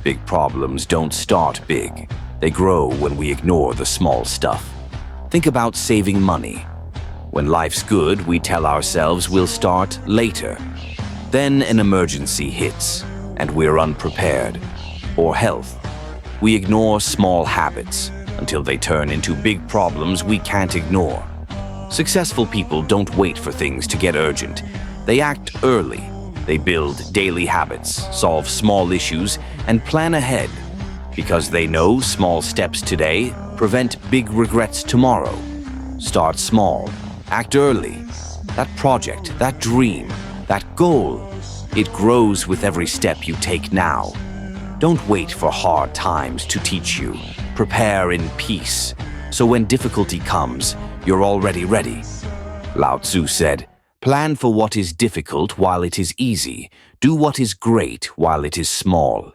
Big problems don't start big. They grow when we ignore the small stuff. Think about saving money. When life's good, we tell ourselves we'll start later. Then an emergency hits, and we're unprepared. Or health. We ignore small habits until they turn into big problems we can't ignore. Successful people don't wait for things to get urgent. They act early. They build daily habits, solve small issues, and plan ahead. Because they know small steps today prevent big regrets tomorrow. Start small. Act early. That project, that dream, that goal, it grows with every step you take now. Don't wait for hard times to teach you. Prepare in peace, so when difficulty comes, you're already ready. Lao Tzu said, "Plan for what is difficult while it is easy. Do what is great while it is small."